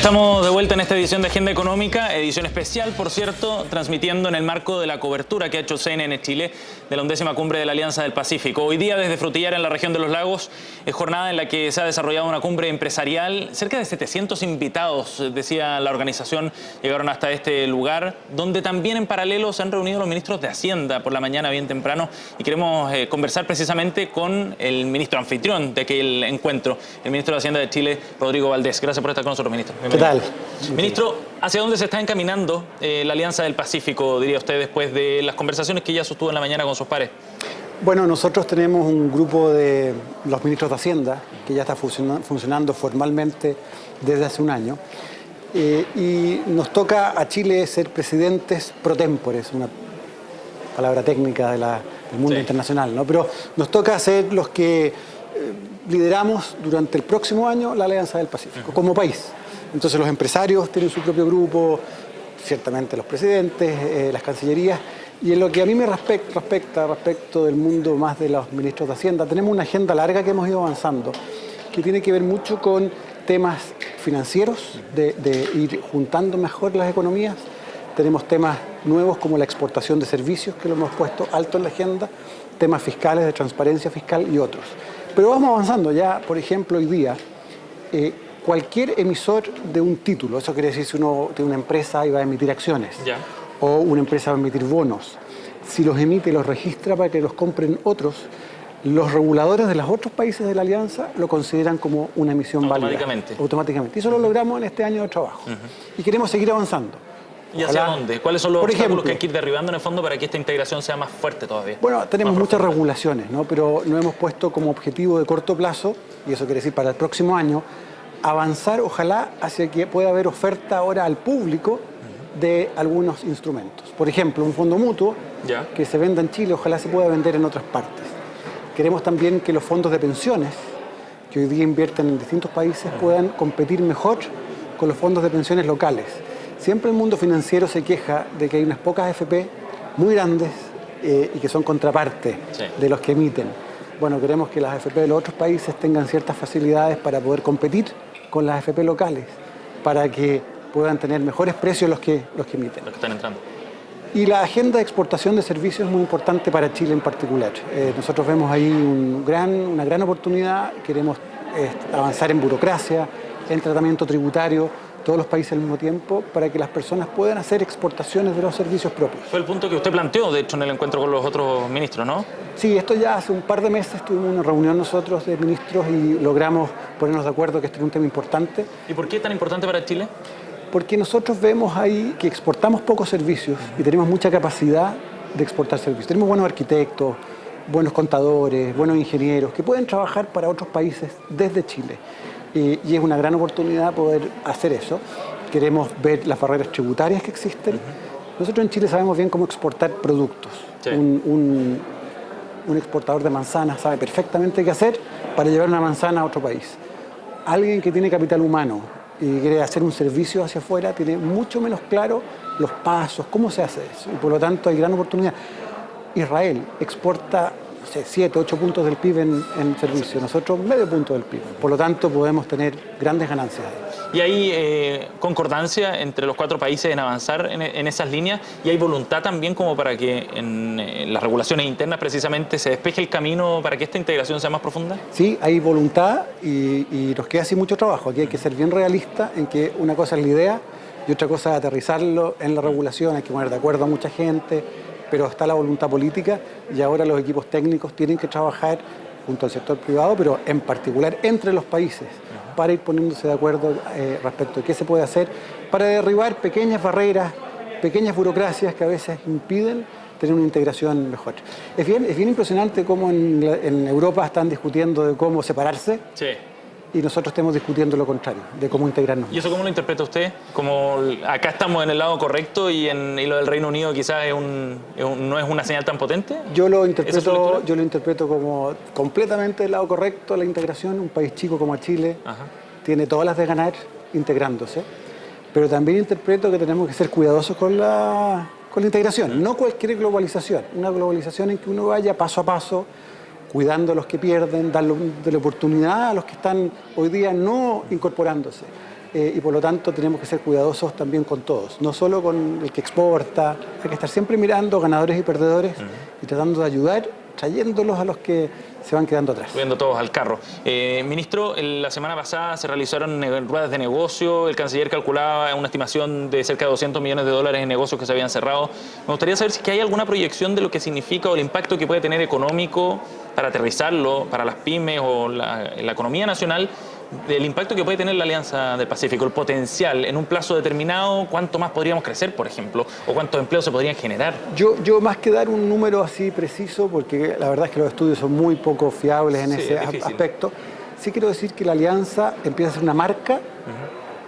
Estamos de vuelta en esta edición de Agenda Económica, edición especial, por cierto, transmitiendo en el marco de la cobertura que ha hecho CNN Chile de la 11ª Cumbre de la Alianza del Pacífico. Hoy día, desde Frutillar, en la región de los Lagos, es jornada en la que se ha desarrollado una cumbre empresarial. Cerca de 700 invitados, decía la organización, llegaron hasta este lugar, donde también en paralelo se han reunido los ministros de Hacienda por la mañana bien temprano, y queremos conversar precisamente con el ministro anfitrión de aquel encuentro, el ministro de Hacienda de Chile, Rodrigo Valdés. Gracias por estar con nosotros, ministro. ¿Qué tal? Ministro, ¿hacia dónde se está encaminando la Alianza del Pacífico, diría usted, después de las conversaciones que ya sostuvo en la mañana con sus pares? Bueno, nosotros tenemos un grupo de los ministros de Hacienda que ya está funcionando formalmente desde hace un año. Y nos toca a Chile ser presidentes pro tempore, es una palabra técnica del mundo internacional, ¿no? Pero nos toca ser los que lideramos durante el próximo año la Alianza del Pacífico, como país. Entonces los empresarios tienen su propio grupo, ciertamente los presidentes, las cancillerías, y en lo que a mí me respecto del mundo más de los ministros de Hacienda, tenemos una agenda larga que hemos ido avanzando, que tiene que ver mucho con temas financieros, de ir juntando mejor las economías. Tenemos temas nuevos como la exportación de servicios, que lo hemos puesto alto en la agenda, temas fiscales, de transparencia fiscal y otros. Pero vamos avanzando ya, por ejemplo, hoy día, cualquier emisor de un título, eso quiere decir si uno tiene una empresa y va a emitir acciones, o una empresa va a emitir bonos, si los emite y los registra para que los compren otros, los reguladores de los otros países de la Alianza lo consideran como una emisión válida. Automáticamente. Y eso lo logramos en este año de trabajo. Y queremos seguir avanzando. ¿Y hacia dónde? ¿Cuáles son los obstáculos que hay que ir derribando en el fondo para que esta integración sea más fuerte todavía? Bueno, tenemos muchas regulaciones, ¿no? Pero nos hemos puesto como objetivo de corto plazo, y eso quiere decir para el próximo año, avanzar ojalá hacia que pueda haber oferta ahora al público de algunos instrumentos. Por ejemplo, un fondo mutuo que se venda en Chile, ojalá se pueda vender en otras partes. Queremos también que los fondos de pensiones, que hoy día invierten en distintos países, puedan competir mejor con los fondos de pensiones locales. Siempre el mundo financiero se queja de que hay unas pocas AFP muy grandes y que son contraparte de los que emiten. Bueno, queremos que las AFP de los otros países tengan ciertas facilidades para poder competir con las AFP locales, para que puedan tener mejores precios los que emiten. Los que están entrando. Y la agenda de exportación de servicios es muy importante para Chile en particular. Nosotros vemos ahí una gran oportunidad, queremos avanzar en burocracia, en tratamiento tributario, todos los países al mismo tiempo, para que las personas puedan hacer exportaciones de los servicios propios. Fue el punto que usted planteó, de hecho, en el encuentro con los otros ministros, ¿no? Sí, esto ya hace un par de meses tuvimos una reunión nosotros de ministros y logramos ponernos de acuerdo que este es un tema importante. ¿Y por qué es tan importante para Chile? Porque nosotros vemos ahí que exportamos pocos servicios y tenemos mucha capacidad de exportar servicios. Tenemos buenos arquitectos, buenos contadores, buenos ingenieros que pueden trabajar para otros países desde Chile. Y es una gran oportunidad poder hacer eso. Queremos ver las barreras tributarias que existen. Nosotros en Chile sabemos bien cómo exportar productos. Un exportador de manzanas sabe perfectamente qué hacer para llevar una manzana a otro país. Alguien que tiene capital humano y quiere hacer un servicio hacia afuera tiene mucho menos claro los pasos, cómo se hace eso. Y por lo tanto hay gran oportunidad. Israel exporta 7, 8 puntos del PIB en servicio, nosotros medio punto del PIB. Por lo tanto, podemos tener grandes ganancias. ¿Y hay concordancia entre los 4 países en avanzar en esas líneas? ¿Y hay voluntad también como para que en las regulaciones internas precisamente se despeje el camino para que esta integración sea más profunda? Sí, hay voluntad y nos queda así mucho trabajo. Aquí hay que ser bien realista en que una cosa es la idea y otra cosa es aterrizarlo en la regulación. Hay que poner de acuerdo a mucha gente, pero está la voluntad política y ahora los equipos técnicos tienen que trabajar junto al sector privado, pero en particular entre los países, para ir poniéndose de acuerdo respecto a qué se puede hacer para derribar pequeñas barreras, pequeñas burocracias que a veces impiden tener una integración mejor. Es bien impresionante cómo en Europa están discutiendo de cómo separarse. Y nosotros estamos discutiendo lo contrario, de cómo integrarnos. ¿Y eso cómo lo interpreta usted? Como acá estamos en el lado correcto y lo del Reino Unido quizás no es una señal tan potente. Yo lo interpreto como completamente el lado correcto, la integración. Un país chico como Chile tiene todas las de ganar integrándose, pero también interpreto que tenemos que ser cuidadosos con la integración, no cualquier globalización, una globalización en que uno vaya paso a paso, cuidando a los que pierden, darle la oportunidad a los que están hoy día no incorporándose. y por lo tanto tenemos que ser cuidadosos también con todos, no solo con el que exporta, hay que estar siempre mirando ganadores y perdedores y tratando de ayudar, trayéndolos a los que se van quedando atrás. Subiendo todos al carro. Ministro, la semana pasada se realizaron ruedas de negocio, el canciller calculaba una estimación de cerca de $200 millones en negocios que se habían cerrado. Me gustaría saber si hay alguna proyección de lo que significa o el impacto que puede tener económico para aterrizarlo, para las pymes o la economía nacional, del impacto que puede tener la Alianza del Pacífico, el potencial en un plazo determinado, cuánto más podríamos crecer, por ejemplo, o cuántos empleos se podrían generar. Yo más que dar un número así preciso, porque la verdad es que los estudios son muy poco fiables en ese aspecto, sí quiero decir que la Alianza empieza a ser una marca,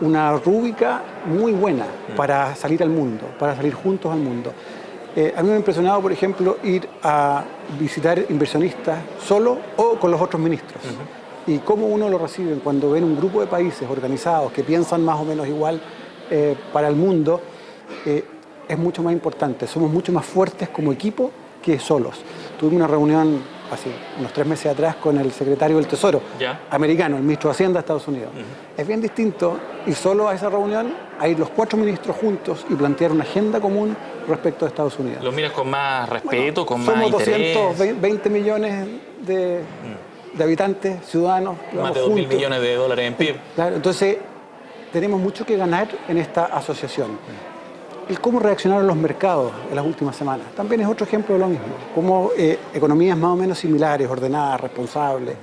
una rúbrica muy buena para salir al mundo, para salir juntos al mundo. A mí me ha impresionado, por ejemplo, ir a visitar inversionistas solo o con los otros ministros. Y cómo uno lo recibe cuando ven un grupo de países organizados que piensan más o menos igual para el mundo, es mucho más importante. Somos mucho más fuertes como equipo que solos. Tuve una reunión hace unos 3 meses atrás con el secretario del Tesoro americano, el ministro de Hacienda de Estados Unidos. Es bien distinto ir solo a esa reunión a ir los 4 ministros juntos y plantear una agenda común respecto a Estados Unidos. ¿Los miras con más respeto, con más interés? Somos 220 millones de habitantes, ciudadanos. Más de $2.000 millones en PIB. Claro, entonces tenemos mucho que ganar en esta asociación. El cómo reaccionaron los mercados en las últimas semanas también es otro ejemplo de lo mismo. Cómo economías más o menos similares, ordenadas, responsables,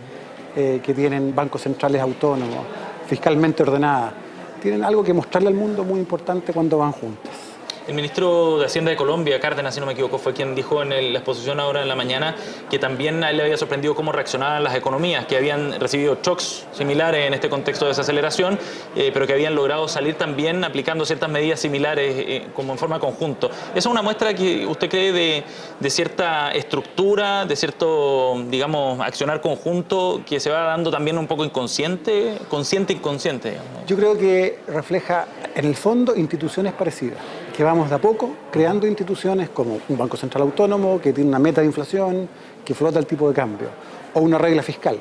que tienen bancos centrales autónomos, fiscalmente ordenadas, tienen algo que mostrarle al mundo muy importante cuando van juntas. El ministro de Hacienda de Colombia, Cárdenas, si no me equivoco, fue quien dijo en la exposición ahora en la mañana que también a él le había sorprendido cómo reaccionaban las economías, que habían recibido shocks similares en este contexto de desaceleración, pero que habían logrado salir también aplicando ciertas medidas similares como en forma conjunto. ¿Esa es una muestra que usted cree de cierta estructura, de cierto, digamos, accionar conjunto que se va dando también un poco inconsciente, consciente-inconsciente? Yo creo que refleja, en el fondo, instituciones parecidas, que vamos de a poco creando instituciones como un Banco Central Autónomo que tiene una meta de inflación, que flota el tipo de cambio, o una regla fiscal.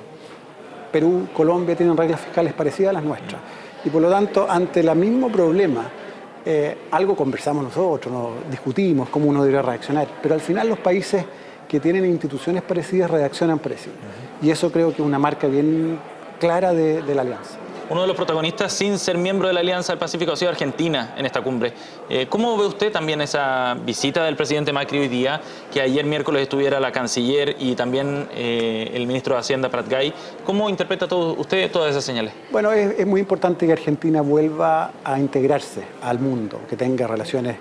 Perú, Colombia tienen reglas fiscales parecidas a las nuestras. Y por lo tanto, ante el mismo problema, algo conversamos nosotros, nos discutimos cómo uno debería reaccionar, pero al final los países que tienen instituciones parecidas reaccionan parecidas. Y eso creo que es una marca bien clara de la alianza. Uno de los protagonistas, sin ser miembro de la Alianza del Pacífico, ha sido Argentina en esta cumbre. ¿Cómo ve usted también esa visita del presidente Macri hoy día, que ayer miércoles estuviera la canciller y también el ministro de Hacienda, Pratgay? ¿Cómo interpreta usted todas esas señales? Bueno, es muy importante que Argentina vuelva a integrarse al mundo, que tenga relaciones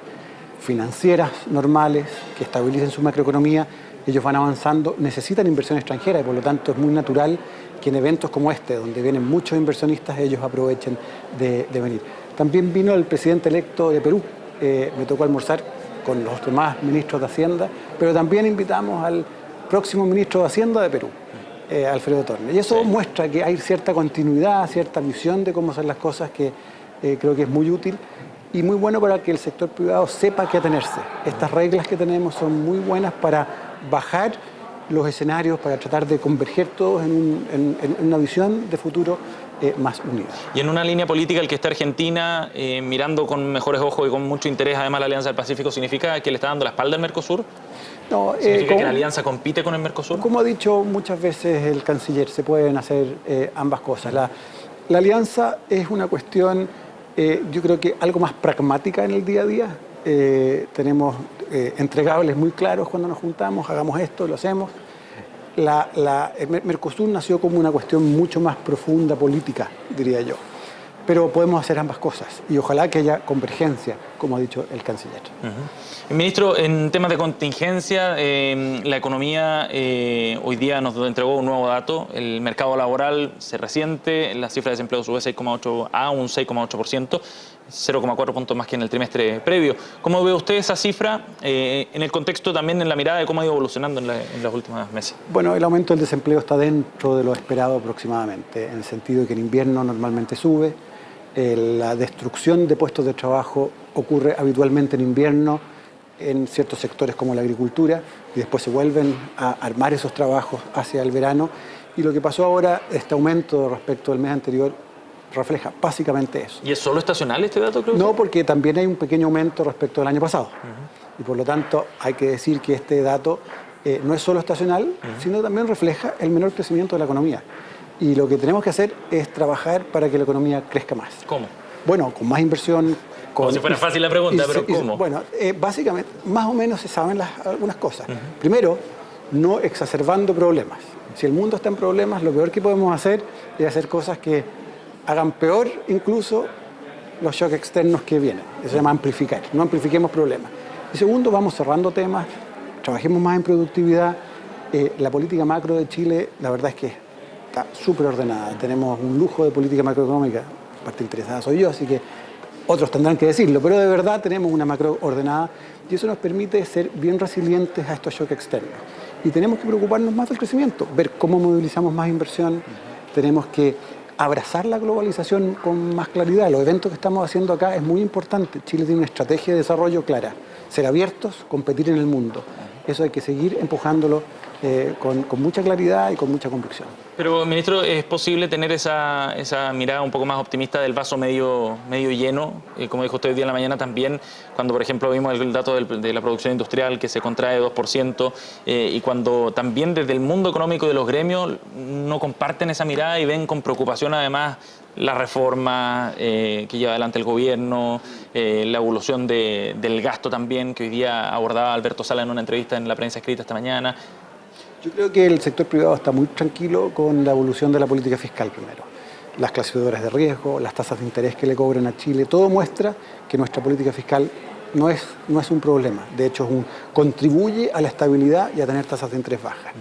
financieras normales, que estabilicen su macroeconomía. Ellos van avanzando, necesitan inversión extranjera y por lo tanto es muy natural que en eventos como este, donde vienen muchos inversionistas, ellos aprovechen de venir. También vino el presidente electo de Perú, me tocó almorzar con los demás ministros de Hacienda, pero también invitamos al próximo ministro de Hacienda de Perú, Alfredo Torne. Y eso muestra que hay cierta continuidad, cierta visión de cómo son las cosas que creo que es muy útil y muy bueno para que el sector privado sepa a qué atenerse. Estas reglas que tenemos son muy buenas para bajar los escenarios, para tratar de converger todos en una visión de futuro más unida. Y en una línea política, el que está Argentina mirando con mejores ojos y con mucho interés, además, la Alianza del Pacífico, ¿significa que le está dando la espalda al Mercosur? No, ¿Significa que la Alianza compite con el Mercosur? Como ha dicho muchas veces el canciller, se pueden hacer ambas cosas. La Alianza es una cuestión, yo creo que algo más pragmática en el día a día. Tenemos entregables muy claros cuando nos juntamos, hagamos esto, lo hacemos. El Mercosur nació como una cuestión mucho más profunda política, diría yo. Pero podemos hacer ambas cosas y ojalá que haya convergencia, como ha dicho el canciller. Ministro, en temas de contingencia, la economía hoy día nos entregó un nuevo dato. El mercado laboral se resiente, la cifra de desempleo sube 6,8 a un 6,8%, 0,4 puntos más que en el trimestre previo. ¿Cómo ve usted esa cifra en el contexto también, en la mirada de cómo ha ido evolucionando en los últimos meses? Bueno, el aumento del desempleo está dentro de lo esperado aproximadamente, en el sentido de que en invierno normalmente sube. La destrucción de puestos de trabajo ocurre habitualmente en invierno en ciertos sectores como la agricultura y después se vuelven a armar esos trabajos hacia el verano. Y lo que pasó ahora, este aumento respecto al mes anterior, refleja básicamente eso. ¿Y es solo estacional este dato, creo? No, porque también hay un pequeño aumento respecto del año pasado. Y por lo tanto hay que decir que este dato no es solo estacional, sino también refleja el menor crecimiento de la economía. Y lo que tenemos que hacer es trabajar para que la economía crezca más. ¿Cómo? Bueno, con más inversión. Como si fuera fácil la pregunta, pero ¿cómo? Bueno, básicamente, más o menos se saben algunas cosas. Primero, no exacerbando problemas. Si el mundo está en problemas, lo peor que podemos hacer es hacer cosas que hagan peor incluso los shocks externos que vienen. Eso se llama amplificar. No amplifiquemos problemas. Y segundo, vamos cerrando temas, trabajemos más en productividad. La política macro de Chile, la verdad es que está súper ordenada. Tenemos un lujo de política macroeconómica. Parte interesada soy yo, así que otros tendrán que decirlo, pero de verdad tenemos una macro ordenada y eso nos permite ser bien resilientes a estos shocks externos. Y tenemos que preocuparnos más del crecimiento, ver cómo movilizamos más inversión, tenemos que abrazar la globalización con más claridad. Los eventos que estamos haciendo acá es muy importante. Chile tiene una estrategia de desarrollo clara, ser abiertos, competir en el mundo. Eso hay que seguir empujándolo con mucha claridad y con mucha convicción. Pero, ministro, ¿es posible tener esa mirada un poco más optimista del vaso medio lleno? Como dijo usted hoy día en la mañana también, cuando, por ejemplo, vimos el dato de la producción industrial que se contrae 2%, y cuando también desde el mundo económico de los gremios no comparten esa mirada y ven con preocupación, además, la reforma que lleva adelante el gobierno, la evolución del gasto también, que hoy día abordaba Alberto Sala en una entrevista en la prensa escrita esta mañana. Yo creo que el sector privado está muy tranquilo con la evolución de la política fiscal primero. Las clasificadoras de riesgo, las tasas de interés que le cobran a Chile, todo muestra que nuestra política fiscal no es un problema. De hecho, contribuye a la estabilidad y a tener tasas de interés bajas.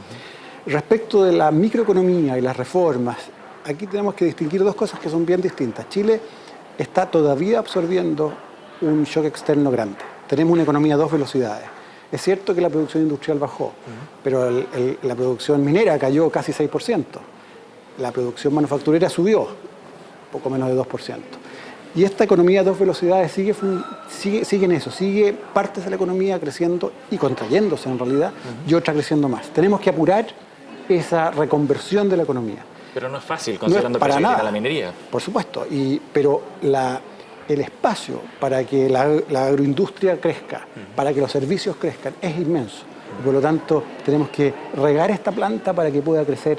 Respecto de la microeconomía y las reformas, aquí tenemos que distinguir dos cosas que son bien distintas. Chile está todavía absorbiendo un shock externo grande. Tenemos una economía a dos velocidades. Es cierto que la producción industrial bajó, pero la producción minera cayó casi 6%. La producción manufacturera subió, poco menos de 2%. Y esta economía a dos velocidades sigue en eso, sigue partes de la economía creciendo y contrayéndose en realidad, y otra creciendo más. Tenemos que apurar esa reconversión de la economía. Pero no es fácil, considerando no es para nada, la minería. Por supuesto, pero el espacio para que la agroindustria crezca, para que los servicios crezcan, es inmenso. Y por lo tanto, tenemos que regar esta planta para que pueda crecer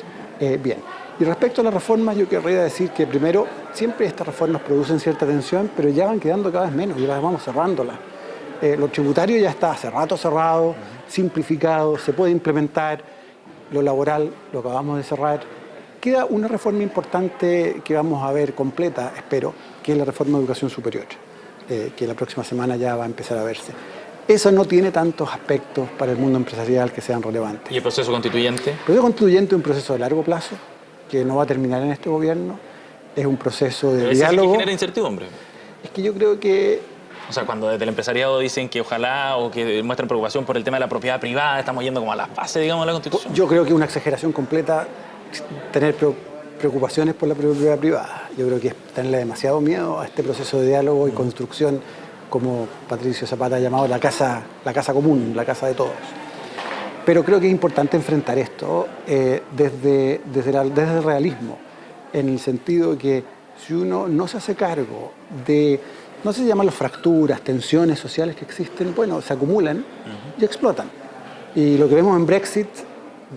bien. Y respecto a las reformas, yo querría decir que primero, siempre estas reformas producen cierta tensión, pero ya van quedando cada vez menos y las vamos cerrándolas. Lo tributario ya está hace rato cerrado, simplificado, se puede implementar. Lo laboral lo acabamos de cerrar. Queda una reforma importante que vamos a ver completa, espero, que es la reforma de educación superior, que la próxima semana ya va a empezar a verse. Eso no tiene tantos aspectos para el mundo empresarial que sean relevantes. ¿Y el proceso constituyente? El proceso constituyente es un proceso de largo plazo, que no va a terminar en este gobierno. Es un proceso de diálogo. ¿Que genera incertidumbre? Es que yo creo que... O sea, cuando desde el empresariado dicen que ojalá o que muestran preocupación por el tema de la propiedad privada, estamos yendo como a las bases, digamos, de la Constitución. Yo creo que es una exageración completa tener preocupaciones por la propiedad privada. Yo creo que es tenerle demasiado miedo a este proceso de diálogo y construcción, como Patricio Zapata ha llamado la casa común, la casa de todos. Pero creo que es importante enfrentar esto desde el realismo, en el sentido de que si uno no se hace cargo de, no sé si llaman las fracturas, tensiones sociales que existen, bueno, se acumulan y explotan. Y lo que vemos en Brexit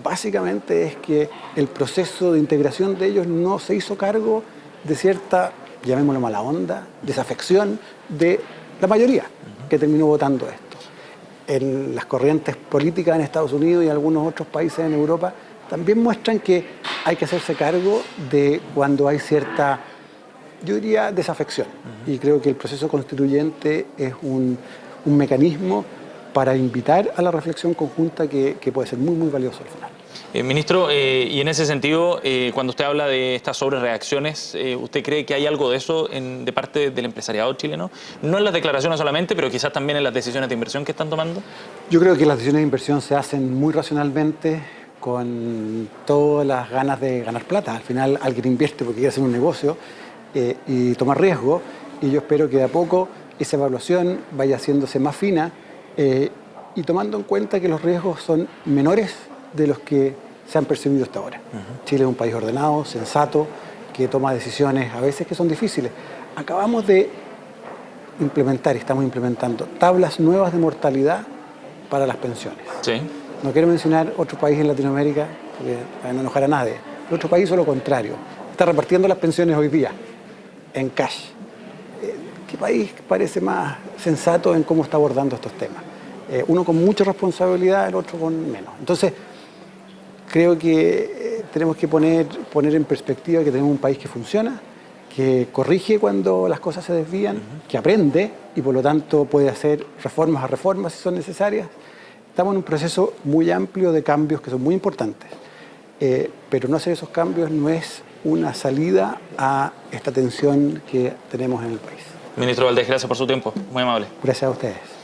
básicamente es que el proceso de integración de ellos no se hizo cargo de cierta, llamémoslo mala onda, desafección de la mayoría que terminó votando esto. En las corrientes políticas en Estados Unidos y algunos otros países en Europa también muestran que hay que hacerse cargo de cuando hay cierta, yo diría, desafección. Y creo que el proceso constituyente es un mecanismo para invitar a la reflexión conjunta que puede ser muy, muy valioso al final. Ministro, y en ese sentido, cuando usted habla de estas sobrereacciones, ¿usted cree que hay algo de eso de parte del empresariado chileno? No en las declaraciones solamente, pero quizás también en las decisiones de inversión que están tomando. Yo creo que las decisiones de inversión se hacen muy racionalmente, con todas las ganas de ganar plata. Al final alguien invierte porque quiere hacer un negocio y tomar riesgo, y yo espero que de a poco esa evaluación vaya haciéndose más fina y tomando en cuenta que los riesgos son menores de los que se han percibido hasta ahora. Chile es un país ordenado, sensato, que toma decisiones a veces que son difíciles. Acabamos de implementar y estamos implementando tablas nuevas de mortalidad para las pensiones. Sí. No quiero mencionar otro país en Latinoamérica, porque para no enojar a nadie. El otro país hizo lo contrario. Está repartiendo las pensiones hoy día en cash. ¿Qué país parece más sensato en cómo está abordando estos temas? Uno con mucha responsabilidad, el otro con menos. Entonces, creo que tenemos que poner en perspectiva que tenemos un país que funciona, que corrige cuando las cosas se desvían, que aprende y por lo tanto puede hacer reformas a reformas si son necesarias. Estamos en un proceso muy amplio de cambios que son muy importantes, pero no hacer esos cambios no es una salida a esta tensión que tenemos en el país. Ministro Valdés, gracias por su tiempo. Muy amable. Gracias a ustedes.